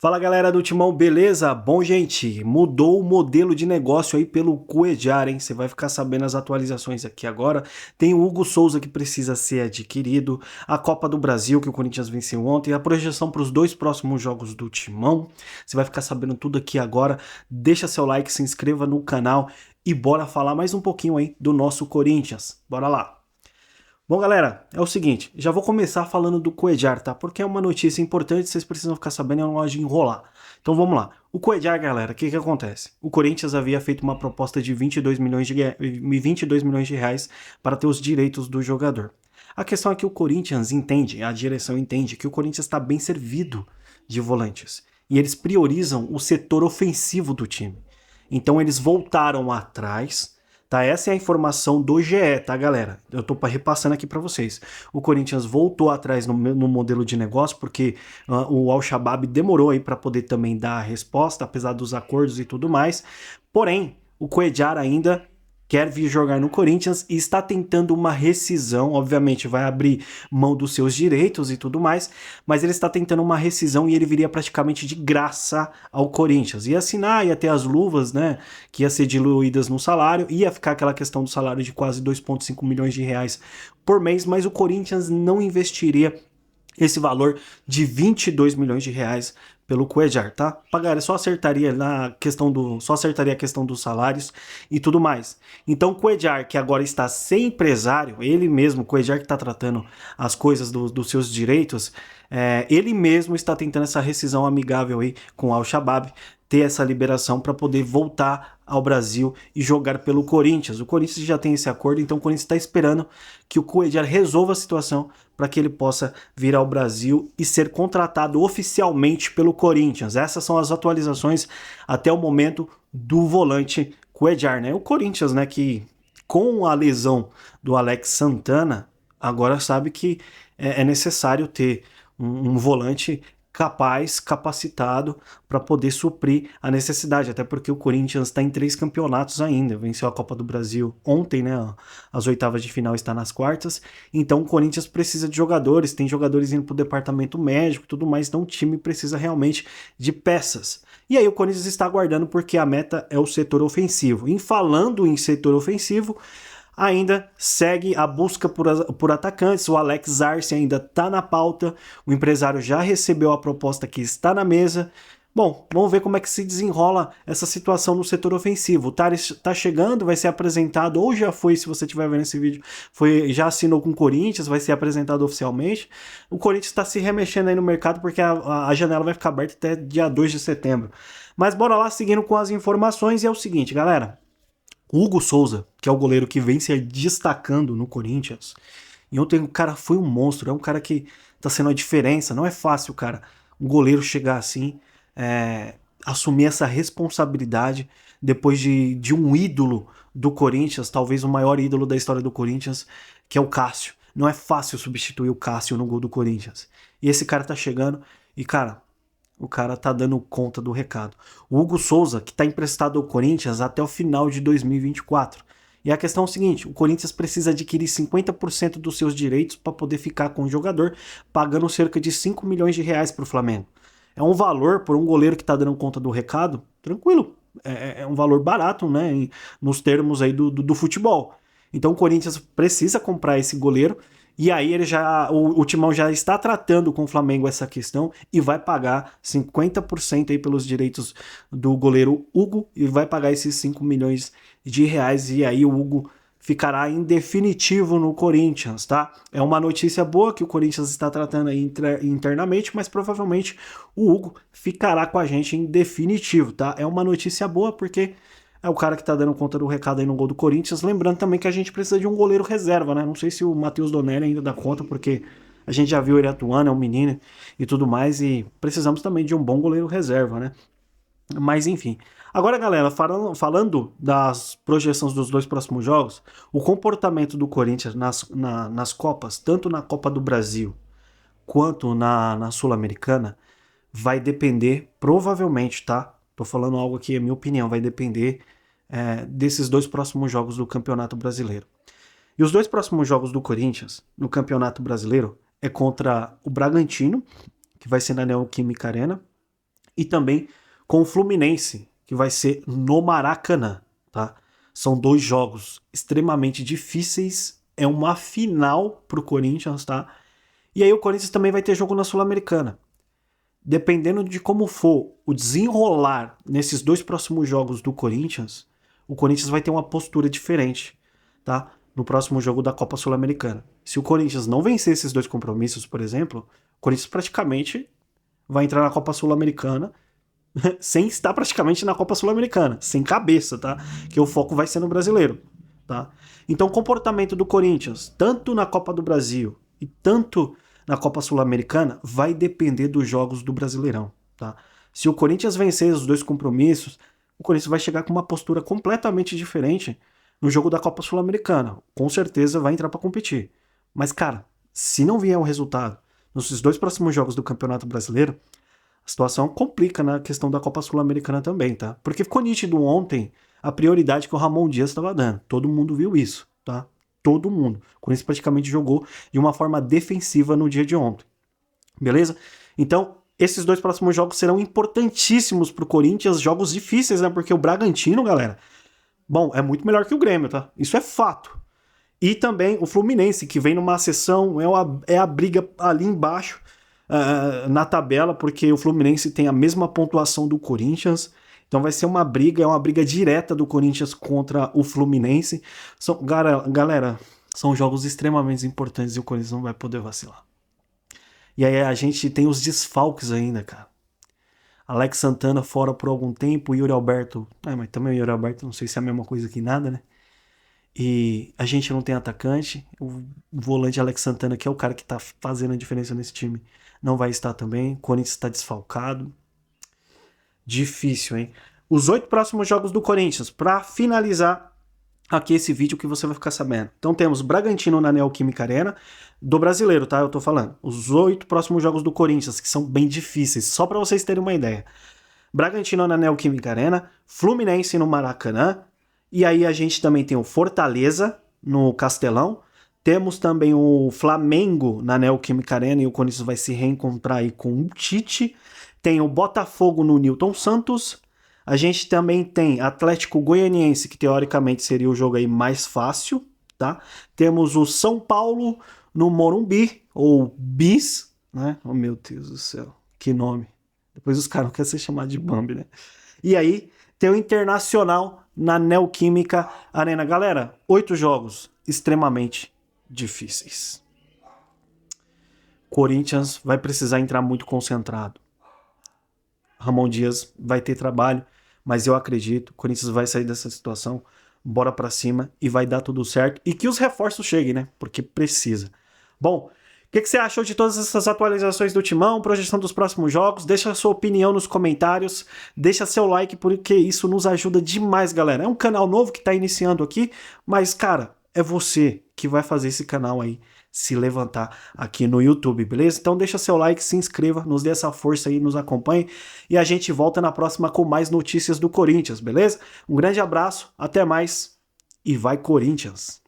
Fala galera do Timão, beleza? Bom, gente, mudou o modelo de negócio aí pelo Cuéllar, hein? Você vai ficar sabendo as atualizações aqui agora. Tem o Hugo Souza que precisa ser adquirido, a Copa do Brasil que o Corinthians venceu ontem, a projeção para os dois próximos jogos do Timão. Você vai ficar sabendo tudo aqui agora. Deixa seu like, se inscreva no canal e bora falar mais um pouquinho aí do nosso Corinthians. Bora lá! Bom, galera, é o seguinte, já vou começar falando do Cuéllar, tá? Porque é uma notícia importante, vocês precisam ficar sabendo, eu não gosto de enrolar. Então vamos lá. O Cuéllar, galera, o que acontece? O Corinthians havia feito uma proposta de 22 milhões de reais para ter os direitos do jogador. A questão é que o Corinthians entende, a direção entende, que o Corinthians está bem servido de volantes. E eles priorizam o setor ofensivo do time. Então eles voltaram atrás. Tá, essa é a informação do GE, tá, galera? Eu tô repassando aqui para vocês. O Corinthians voltou atrás no modelo de negócio porque o Al-Shabaab demorou aí para poder também dar a resposta, apesar dos acordos e tudo mais. Porém, o Cuéllar ainda quer vir jogar no Corinthians e está tentando uma rescisão, obviamente vai abrir mão dos seus direitos e tudo mais, mas ele está tentando uma rescisão e ele viria praticamente de graça ao Corinthians. Ia assinar, ia ter as luvas, né, que ia ser diluídas no salário, ia ficar aquela questão do salário de quase 2,5 milhões de reais por mês, mas o Corinthians não investiria esse valor de 22 milhões de reais pelo Cuéllar, tá? Pagaria, só acertaria a questão dos salários e tudo mais. Então o Cuéllar, que agora está sem empresário, ele mesmo, o Cuéllar que está tratando as coisas dos seus direitos, ele mesmo está tentando essa rescisão amigável aí com o Al-Shabaab, ter essa liberação para poder voltar ao Brasil e jogar pelo Corinthians. O Corinthians já tem esse acordo, então o Corinthians está esperando que o Cuéllar resolva a situação para que ele possa vir ao Brasil e ser contratado oficialmente pelo Corinthians. Essas são as atualizações até o momento do volante Cuéllar, né? O Corinthians, né, que com a lesão do Alex Santana, agora sabe que é necessário ter um volante capaz, capacitado para poder suprir a necessidade, até porque o Corinthians está em 3 campeonatos ainda, venceu a Copa do Brasil ontem, né, as oitavas de final está nas quartas, então o Corinthians precisa de jogadores, tem jogadores indo para o departamento médico e tudo mais, então o time precisa realmente de peças. E aí o Corinthians está aguardando porque a meta é o setor ofensivo. E falando em setor ofensivo, ainda segue a busca por atacantes, o Alex Arce ainda está na pauta, o empresário já recebeu a proposta que está na mesa. Bom, vamos ver como é que se desenrola essa situação no setor ofensivo. O Tales está chegando, vai ser apresentado, ou já foi, se você estiver vendo esse vídeo, já assinou com o Corinthians, vai ser apresentado oficialmente. O Corinthians está se remexendo aí no mercado porque a janela vai ficar aberta até dia 2 de setembro. Mas bora lá, seguindo com as informações, e é o seguinte, galera. O Hugo Souza, que é o goleiro que vem se destacando no Corinthians, e ontem o cara foi um monstro, é um cara que tá sendo a diferença, não é fácil, cara, um goleiro chegar assim, assumir essa responsabilidade depois de um ídolo do Corinthians, talvez o maior ídolo da história do Corinthians, que é o Cássio. Não é fácil substituir o Cássio no gol do Corinthians. E esse cara tá chegando e, cara, o cara tá dando conta do recado. O Hugo Souza, que tá emprestado ao Corinthians até o final de 2024. E a questão é o seguinte, o Corinthians precisa adquirir 50% dos seus direitos para poder ficar com o jogador, pagando cerca de 5 milhões de reais para o Flamengo. É um valor, por um goleiro que tá dando conta do recado, tranquilo. É um valor barato, né, nos termos aí do futebol. Então o Corinthians precisa comprar esse goleiro. E aí o Timão já está tratando com o Flamengo essa questão e vai pagar 50% aí pelos direitos do goleiro Hugo e vai pagar esses 5 milhões de reais e aí o Hugo ficará em definitivo no Corinthians, tá? É uma notícia boa que o Corinthians está tratando aí internamente, mas provavelmente o Hugo ficará com a gente em definitivo, tá? É uma notícia boa porque é o cara que tá dando conta do recado aí no gol do Corinthians. Lembrando também que a gente precisa de um goleiro reserva, né? Não sei se o Matheus Donelli ainda dá conta, porque a gente já viu ele atuando, é um menino e tudo mais, e precisamos também de um bom goleiro reserva, né? Mas enfim. Agora, galera, falando das projeções dos 2 próximos jogos, o comportamento do Corinthians nas Copas, tanto na Copa do Brasil quanto na Sul-Americana, vai depender, provavelmente, tá? Tô falando algo aqui, é minha opinião, vai depender desses 2 próximos jogos do Campeonato Brasileiro. E os 2 próximos jogos do Corinthians no Campeonato Brasileiro é contra o Bragantino, que vai ser na Neoquímica Arena, e também com o Fluminense, que vai ser no Maracanã, tá? São 2 jogos extremamente difíceis, é uma final pro Corinthians, tá? E aí o Corinthians também vai ter jogo na Sul-Americana. Dependendo de como for o desenrolar nesses 2 próximos jogos do Corinthians, o Corinthians vai ter uma postura diferente, tá? No próximo jogo da Copa Sul-Americana. Se o Corinthians não vencer esses 2 compromissos, por exemplo, o Corinthians praticamente vai entrar na Copa Sul-Americana sem estar praticamente na Copa Sul-Americana, sem cabeça, tá? Que o foco vai ser no brasileiro, tá? Então o comportamento do Corinthians, tanto na Copa do Brasil e tanto na Copa Sul-Americana, vai depender dos jogos do Brasileirão, tá? Se o Corinthians vencer os 2 compromissos, o Corinthians vai chegar com uma postura completamente diferente no jogo da Copa Sul-Americana. Com certeza vai entrar para competir. Mas, cara, se não vier o resultado nos 2 próximos jogos do Campeonato Brasileiro, a situação complica na questão da Copa Sul-Americana também, tá? Porque ficou nítido ontem a prioridade que o Ramon Dias estava dando. Todo mundo viu isso, tá? Todo mundo. O Corinthians praticamente jogou de uma forma defensiva no dia de ontem. Beleza? Então, esses 2 próximos jogos serão importantíssimos pro Corinthians, jogos difíceis, né? Porque o Bragantino, galera, bom, é muito melhor que o Grêmio, tá? Isso é fato. E também o Fluminense, que vem numa sessão, é a briga ali embaixo na tabela, porque o Fluminense tem a mesma pontuação do Corinthians. Então vai ser uma briga direta do Corinthians contra o Fluminense. Galera, são jogos extremamente importantes e o Corinthians não vai poder vacilar. E aí a gente tem os desfalques ainda, cara. Alex Santana fora por algum tempo, Yuri Alberto... mas também o Yuri Alberto, não sei se é a mesma coisa que nada, né? E a gente não tem atacante. O volante Alex Santana, que é o cara que tá fazendo a diferença nesse time, não vai estar também. O Corinthians está desfalcado. Difícil, hein? Os 8 próximos jogos do Corinthians, para finalizar aqui esse vídeo que você vai ficar sabendo. Então temos Bragantino na Neoquímica Arena, do brasileiro, tá? Eu tô falando. Os 8 próximos jogos do Corinthians, que são bem difíceis, só para vocês terem uma ideia. Bragantino na Neoquímica Arena, Fluminense no Maracanã, e aí a gente também tem o Fortaleza no Castelão, temos também o Flamengo na Neoquímica Arena e o Corinthians vai se reencontrar aí com o Tite, tem o Botafogo no Newton Santos, a gente também tem Atlético Goianiense, que teoricamente seria o jogo aí mais fácil, tá? Temos o São Paulo no Morumbi, ou Bis, né? Oh meu Deus do céu, que nome. Depois os caras não querem ser chamados de Bambi, né? E aí tem o Internacional na Neoquímica Arena. Galera, 8 jogos extremamente difíceis. Corinthians vai precisar entrar muito concentrado. Ramon Dias vai ter trabalho, mas eu acredito, o Corinthians vai sair dessa situação, bora pra cima e vai dar tudo certo. E que os reforços cheguem, né? Porque precisa. Bom, o que você achou de todas essas atualizações do Timão, projeção dos próximos jogos? Deixa a sua opinião nos comentários, deixa seu like, porque isso nos ajuda demais, galera. É um canal novo que tá iniciando aqui, mas, cara, é você que vai fazer esse canal aí se levantar aqui no YouTube, beleza? Então deixa seu like, se inscreva, nos dê essa força aí, nos acompanhe e a gente volta na próxima com mais notícias do Corinthians, beleza? Um grande abraço, até mais e vai Corinthians!